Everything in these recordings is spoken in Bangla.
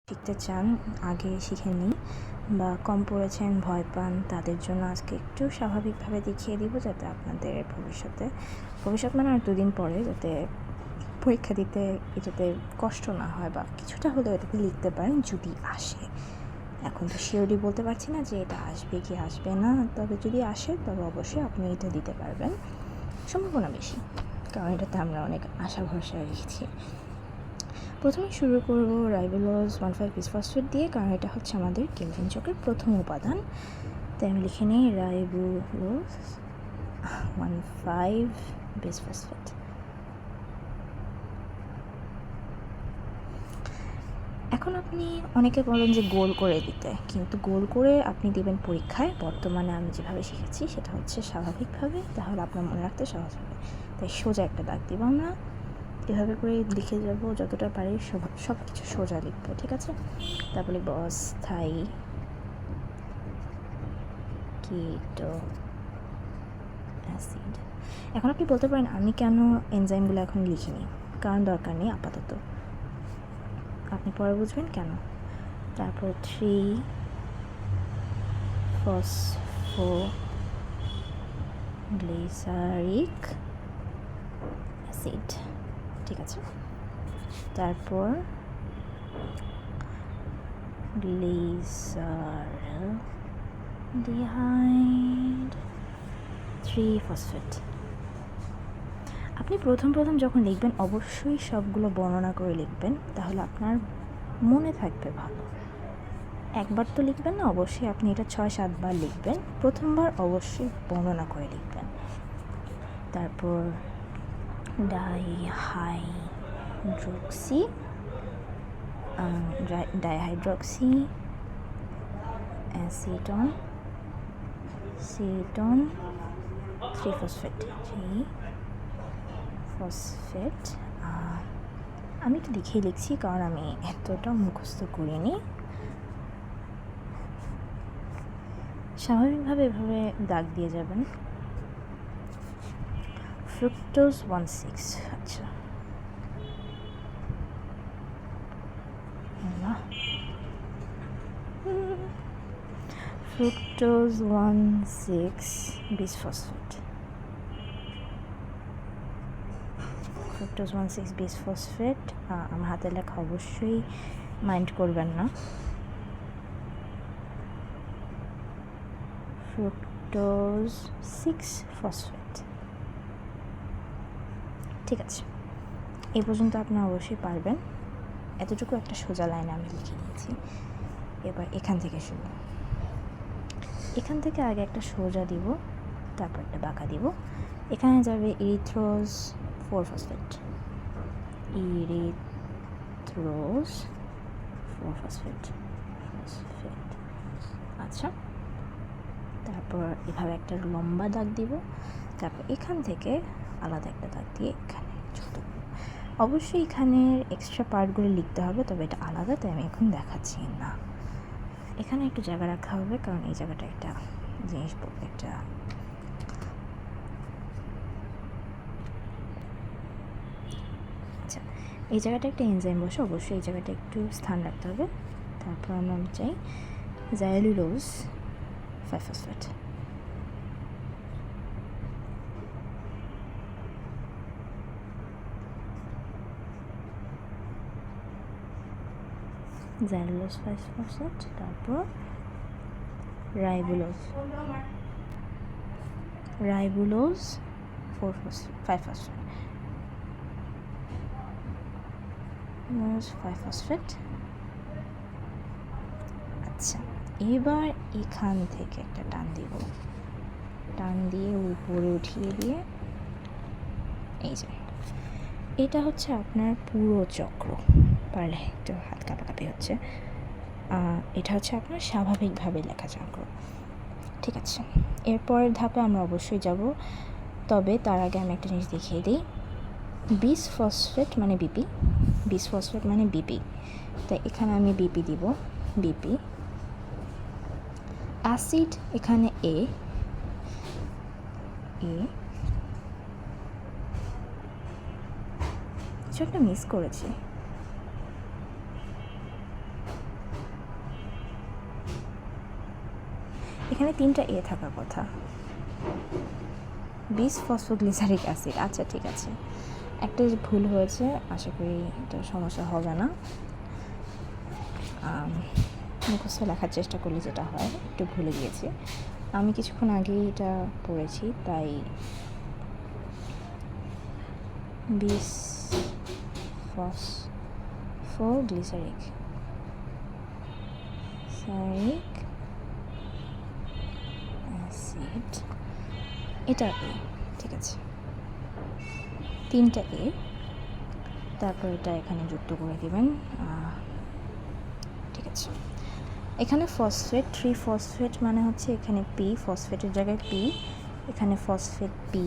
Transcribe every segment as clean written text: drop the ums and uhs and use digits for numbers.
শিখতে চান, আগে শিখেননি বা কম পড়েছেন, ভয় পান, তাদের জন্য আজকে একটু স্বাভাবিকভাবে দেখিয়ে দিব, যাতে আপনাদের ভবিষ্যৎ মানে আর দুদিন পরে যাতে পরীক্ষা দিতে যাতে কষ্ট না হয় বা কিছুটা হলেও এটাকে লিখতে পারেন যদি আসে। এখন তো শিওরলি বলতে পারছি না যে এটা আসবে কি আসবে না, তবে যদি আসে তবে অবশ্যই আপনি এটা দিতে পারবেন, সম্ভাবনা বেশি, কারণ এটাতে আমরা অনেক আশা ভরসা রেখেছি। প্রথমে শুরু করব রাইবোলোজ 1,5 বিস ফসফেট দিয়ে, কারণ এটা হচ্ছে আমাদের কেলভিন চক্রের প্রথম উপাদান। তাই আমি লিখে নিই রাইবোলোজ 1,5 বিস ফসফেট। এখন আপনি অনেকে বলেন যে গোল করে দিতে, কিন্তু গোল করে আপনি দেবেন পরীক্ষায়। বর্তমানে আমি যেভাবে শিখেছি সেটা হচ্ছে স্বাভাবিকভাবে, তাহলে আপনার মনে রাখতে সহজ হবে। তাই সোজা একটা দাগ দিব, আমরা এভাবে করে লিখে যাব, যতটা পারি সব কিছু সোজা লিখবো, ঠিক আছে? তারপর লিখবো অস্থায়ী কিটো অ্যাসিড। এখন আপনি বলতে পারেন আমি কেন এনজাইমগুলো এখন লিখিনি, কারণ দরকার নেই আপাতত, আপনি পরে বুঝবেন কেন। তারপর 3-ফসফোগ্লিসারিক অ্যাসিড, ঠিক আছে? তারপর গ্লিসারলডিহাইড 3-ফসফেট। আপনি প্রথম যখন লিখবেন অবশ্যই সবগুলো বর্ণনা করে লিখবেন, তাহলে আপনার মনে থাকবে ভালো। একবার তো লিখবেন না, অবশ্যই আপনি এটা 6-7 বার লিখবেন, প্রথমবার অবশ্যই বর্ণনা করে লিখবেন। তারপর ডাইহাইড্রক্সি অ্যাসিটন 3-ফসফেট। আমি একটু দেখেই লিখছি, কারণ আমি এতটা মুখস্থ করিনি। স্বাভাবিকভাবে এভাবে দাগ দিয়ে যাবেন। ফ্রুক্টোজ 1,6, আচ্ছা ফ্রুক্টোজ 1,6 বিস ফসফেট। ফ্রুক্টোজ 1,6 বিস ফসফেট, আমার হাতে লেখা অবশ্যই মাইন্ড করবেন না। ফ্রুক্টোজ 6-ফসফেট, ঠিক আছে? এই পর্যন্ত আপনি অবশ্যই পারবেন, এতটুকু একটা সোজা লাইনে আমি লিখে নিয়েছি। এবার এখান থেকে শুরু, এখান থেকে আগে একটা সোজা দিব, তারপর একটা বাঁকা দিব। এখানে যাবে ইরিথ্রোজ 4-ফসফেট, ইরিথ্রোজ 4-ফসফেট, আচ্ছা। তারপর এভাবে একটা লম্বা দাগ দিব, তারপর এখান থেকে আলাদা একটা দাগ দিয়ে এখানে ছোটো। অবশ্যই এখানের এক্সট্রা পার্টগুলো লিখতে হবে, তবে এটা আলাদা, তাই আমি এখন দেখাচ্ছি না। এখানে একটু জায়গা রাখা হবে, কারণ এই জায়গাটা একটা জিনিস পড়বে, একটা আচ্ছা, এই জায়গাটা একটা এনজাইম বসে, অবশ্যই এই জায়গাটা একটু স্থান রাখতে হবে। তারপর আমরা চাই জাইলুলোজ 5-ফসফেট, জাইলুলোজ 5-ফসফেট। তারপর রাইবোলোজ 5-ফসফেট, 5-ফসফেট। আচ্ছা, এবার এখান থেকে একটা টান দিব, টান দিয়ে উপরে উঠিয়ে দিয়ে, এই যে এটা হচ্ছে আপনার পুরো চক্র। পারলে একটু হাত কাঁপাকাঁপি হচ্ছে, এটা হচ্ছে আপনার স্বাভাবিকভাবে লেখা চক্র, ঠিক আছে? এরপরের ধাপে আমরা অবশ্যই যাব, তবে তার আগে আমি একটা জিনিস দেখিয়ে দিই। বিস ফসফেট মানে বিপি, বিস ফসফেট মানে বিপি, তাই এখানে আমি বিপি দিব, বিপি। অ্যাসিড এখানে এ, কিছু একটা মিস করেছি, এখানে 3টা এ থাকার কথা, বিস ফসফোগ্লিসারিক অ্যাসিড। আচ্ছা ঠিক আছে, একটা ভুল হয়েছে, আশা করি এটা সমস্যা হবে না। মুখস্থ লেখার চেষ্টা করলে যেটা হয়, একটু ভুলে গিয়েছি। আমি কিছুক্ষণ আগেই এটা পড়েছি, তাই বিস ফসফোগ্লিসারিক অ্যাসিড, এটা এ, ঠিক আছে, 3টা এ। তারপর এটা এখানে যুক্ত করে দেবেন। ঠিক আছে, এখানে ফসফেট, 3 ফসফেট মানে হচ্ছে এখানে পি, ফসফেটের জায়গায় পি, এখানে ফসফেট পি,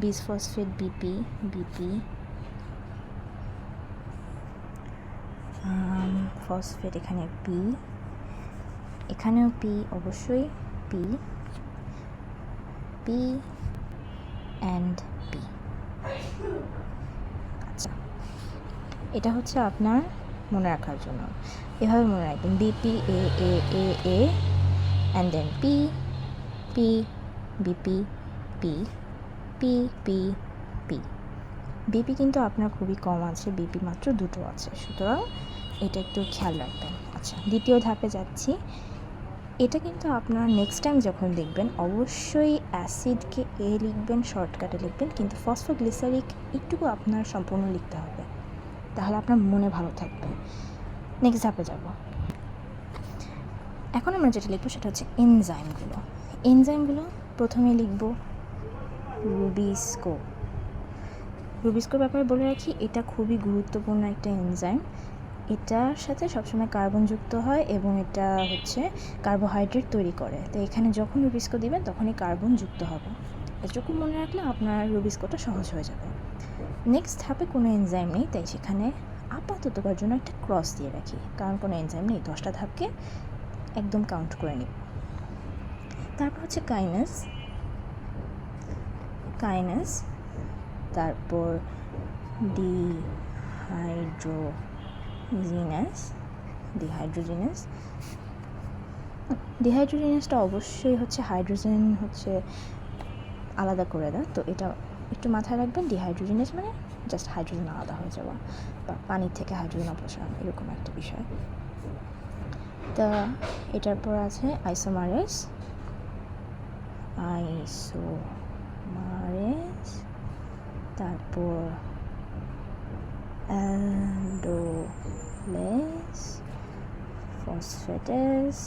বিস ফসফেট বিপি, বিপি, ফসফেট এখানে পি, এখানেও পি, অবশ্যই পি, পি অ্যান্ড পি। আচ্ছা, এটা হচ্ছে আপনার মনে রাখার জন্য, এভাবে মনে রাখবেন, BP A A A A and then P P BP P P P P. BP কিন্তু আপনার খুবই কম আছে, বিপি মাত্র 2টো আছে, সুতরাং এটা একটু খেয়াল রাখবেন। আচ্ছা, দ্বিতীয় ধাপে যাচ্ছি। এটা কিন্তু আপনার নেক্সট টাইম যখন দেখবেন, অবশ্যই অ্যাসিডকে এ লিখবেন, শর্টকাটে লিখবেন, কিন্তু ফসফোগ্লিসারিক একটুকু আপনার সম্পূর্ণ লিখতে হবে, তাহলে আপনার মনে ভালো থাকবে। নেক্সট ধাপে যাব। এখন আমরা যেটা লিখবো সেটা হচ্ছে এনজাইমগুলো। এনজাইমগুলো প্রথমে লিখব রুবিস্কো। রুবিস্কোর ব্যাপারে বলে রাখি, এটা খুবই গুরুত্বপূর্ণ একটা এনজাইম। এটার সাথে সবসময় কার্বন যুক্ত হয় এবং এটা হচ্ছে কার্বোহাইড্রেট তৈরি করে। তো এখানে যখন রুবিস্কো দিবেন তখনই কার্বন যুক্ত হবে। এটুকু মনে রাখলে আপনার রুবিস্কোটা সহজ হয়ে যাবে। নেক্সট ধাপে কোনো এনজাইম নেই, তাই সেখানে আপাততকার জন্য একটা ক্রস দিয়ে রাখি, কারণ কোনো এনজাইম নেই, 10টা ধাপকে একদম কাউন্ট করে নিব। তারপর হচ্ছে কাইনেস, তারপর ডিহাইড্রোজিনাসটা অবশ্যই হচ্ছে হাইড্রোজেন হচ্ছে আলাদা করে দেয়, তো এটা একটু মাথায় রাখবেন। ডিহাইড্রোজিনাস মানে জাস্ট হাইড্রোজেন আলাদা হয়ে যাওয়া বা পানির থেকে হাইড্রোজেন অপসারণ, এরকম একটা বিষয়। তা এটার পর আছে আইসোমারেজ, তারপর অ্যালডোলেস, ফসফেটেস,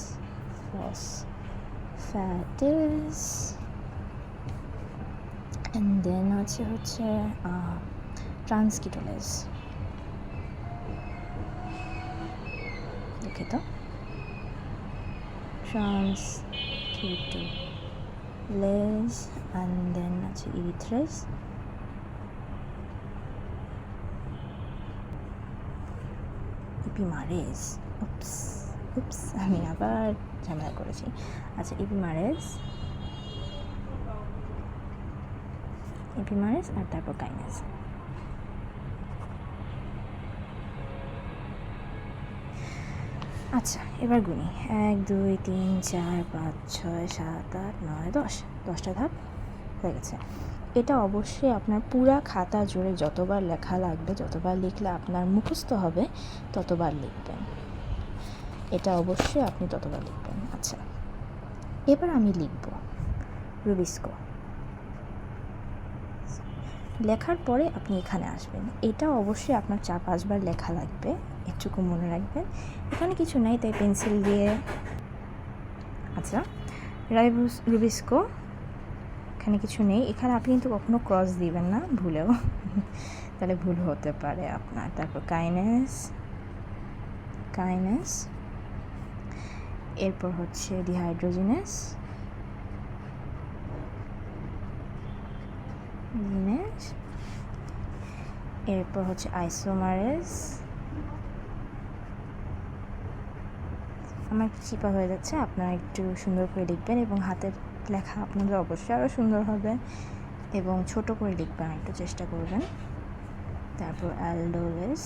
অ্যান্ড দেন হচ্ছে ট্রান্সকিটোলেস। দুঃখিত, ট্রান্সকিটোলেস অ্যান্ড দেন আছে ইরিথ্রেস, এপিমারেজ। উপস আমি আবার ঝামেলা করেছি। আচ্ছা, এপিমারেজ আর তারপর কাইনেস। আচ্ছা, এবার গুনি, 1 2 3 4 5 6 7 8 9 10, 10টা ধাপ হয়ে গেছে। এটা অবশ্যই আপনার পুরা খাতা জুড়ে যতবার লেখা লাগবে, যতবার লিখলে আপনার মুখস্থ হবে ততবার লিখবেন, এটা অবশ্যই আপনি ততবার লিখবেন। আচ্ছা, এবার আমি লিখব রুবিস্কো। লেখার পরে আপনি এখানে আসবেন, এটা অবশ্যই আপনার 4-5 বার লেখা লাগবে, একটুকু মনে রাখবেন। এখানে কিছু নাই, তাই পেন্সিল দিয়ে। আচ্ছা, রুবিস্কো, এখানে কিছু নেই, এখানে আপনি কিন্তু কখনো ক্রস দিবেন না ভুলেও, তাহলে ভুল হতে পারে আপনার। তারপর কাইনেস, এরপর হচ্ছে ডিহাইড্রোজিনাস, এরপর হচ্ছে আইসোমারেজ। আমার একটু চিপা হয়ে যাচ্ছে, আপনারা একটু সুন্দর করে লিখবেন এবং হাতের লেখা আপনাদের অবশ্যই আরও সুন্দর হবে এবং ছোট করে লিখবেন, একটু চেষ্টা করবেন। তারপর অ্যালডোলেস,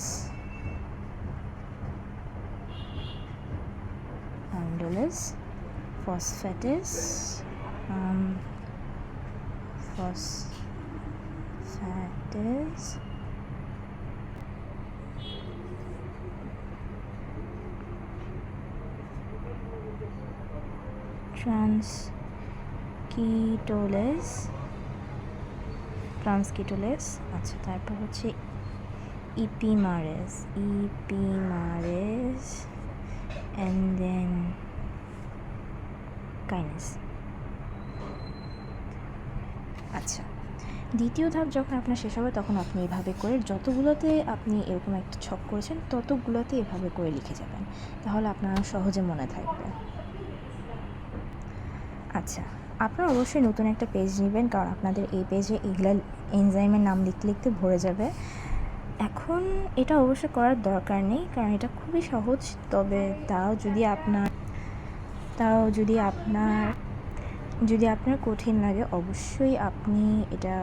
indolase, phosphatase, ট্রান্সকিটোলেস, আচ্ছা, তারপর হচ্ছে ইপিমারেজ অ্যান্ড দেন কাইনেস। আচ্ছা, দ্বিতীয় ধাপ যখন আপনার শেষ হবে তখন আপনি এভাবে করে যতগুলোতে আপনি এরকম একটা ছক করেছেন ততগুলোতে এভাবে করে লিখে যাবেন, তাহলে আপনার সহজে মনে থাকবে। আচ্ছা, আপনারা অবশ্যই নতুন একটা পেজ নেবেন, কারণ আপনাদের এই পেজে এগুলা এনজাইমের নাম লিখতে লিখতে ভরে যাবে। এখন এটা অবশ্যই করার দরকার নেই, কারণ এটা খুবই সহজ। তবে তাও যদি আপনার কঠিন লাগে অবশ্যই আপনি এটা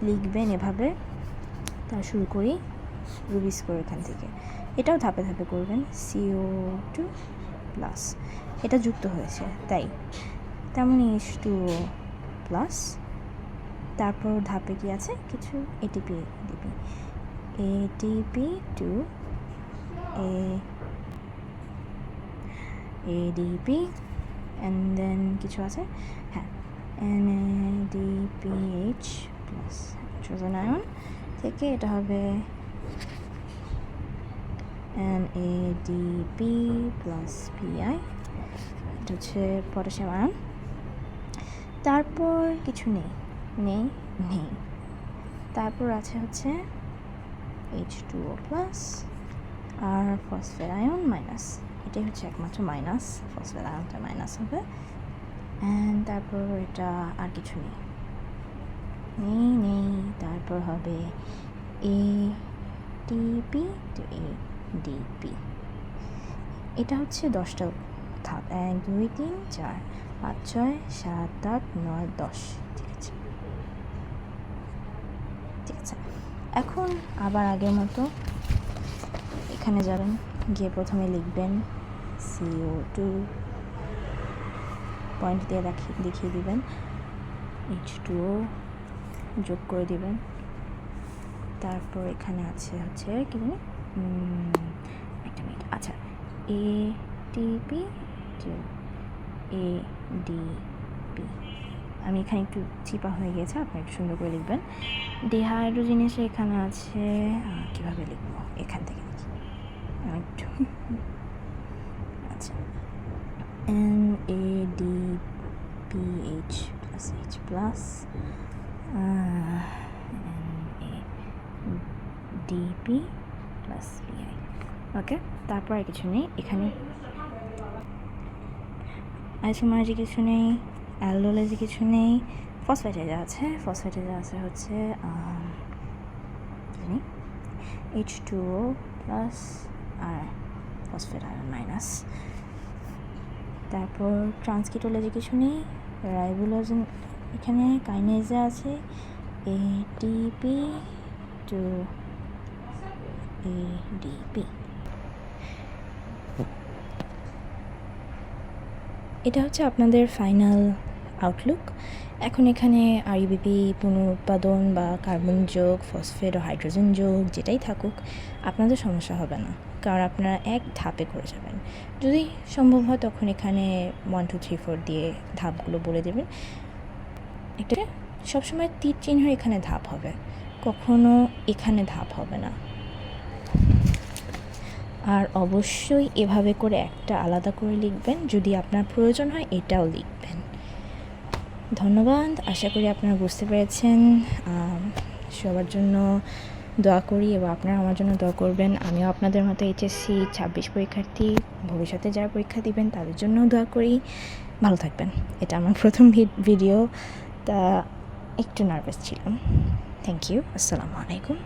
লিখবেন এভাবে। তা শুরু করি রুবি স্কোর এখান থেকে, এটাও ধাপে ধাপে করবেন। CO2 প্লাস, এটা যুক্ত হয়েছে তাই, তেমনই H2O প্লাস। তারপর ধাপে কি আছে কিছু ATP to ADP and then কিছু আছে, হ্যাঁ, NADPH প্লাস হাইড্রোজেন আয়ন থেকে এটা হবে NADP প্লাস PI, এটা হচ্ছে পটাশিয়াম আয়ন। তারপর কিছু নেই। তারপর আছে হচ্ছে H2O প্লাস আর ফসফেট আয়ন মাইনাস, এটাই হচ্ছে একমাত্র মাইনাস, ফসফেট আয়নটা মাইনাস হবে। অ্যান্ড তারপর এটা আর কিছু নেই। তারপর হবে ATP টু ADP, এটা হচ্ছে 10টা ধাপ, 1 2 3 4 5 6 7 8 9 10, ঠিক আছে। এখন আবার আগের মতো এখানে যাবেন, গিয়ে প্রথমে লিখবেন CO2 পয়েন্ট দিয়ে দেখিয়ে দিবেন, H2O যোগ করে দিবেন। তারপর এখানে আছে হচ্ছে কি জানি, একটা মিনিট, আচ্ছা, ATP টু ADP, আমি এখানে একটু চিপা হয়ে গেছে, আপনি একটু সুন্দর করে লিখবেন। ডিহাইড্রোজেনেসে এখানে আছে, কীভাবে লিখবো, এখান থেকে লিখি একটু, আচ্ছা, NADPH plus H plus NADP plus PI, ওকে। তারপর আর কিছু নেই এখানে, আইসোমারেজে কিছু নেই, অ্যালডোলেজে কিছু নেই, ফসফেটেজ আছে হচ্ছে H2O প্লাস আর ফসফেট আয়ন মাইনাস। তারপর ট্রান্সকিটোলেজে কিছু নেই, রাইবোলোজেন এখানে, কাইনেজে আছে ATP টু ADP। এটা হচ্ছে আপনাদের ফাইনাল আউটলুক। এখন এখানে RUBP পুনরুৎপাদন বা কার্বন যোগ, ফসফেট ও হাইড্রোজেন যোগ যেটাই থাকুক আপনাদের সমস্যা হবে না, কারণ আপনারা এক ধাপে করে যাবেন। যদি সম্ভব হয় তখন এখানে 1 2 3 4 দিয়ে ধাপগুলো বলে দেবেন। এটা সবসময় তীর চিহ্ন এখানে ধাপ হবে, কখনো এখানে ধাপ হবে না। আর অবশ্যই এভাবে করে একটা আলাদা করে লিখবেন, যদি আপনার প্রয়োজন হয় এটাও লিখবেন। ধন্যবাদ, আশা করি আপনারা বুঝতে পেরেছেন। সবার জন্য দোয়া করি এবং আপনারা আমার জন্য দোয়া করবেন। আমিও আপনাদের মতো HSC 26 পরীক্ষার্থী, ভবিষ্যতে যারা পরীক্ষা দিবেন তাদের জন্যও দোয়া করি। ভালো থাকবেন। এটা আমার প্রথম ভিডিও, তা একটু নার্ভাস ছিলাম। থ্যাংক ইউ, আসসালামু আলাইকুম।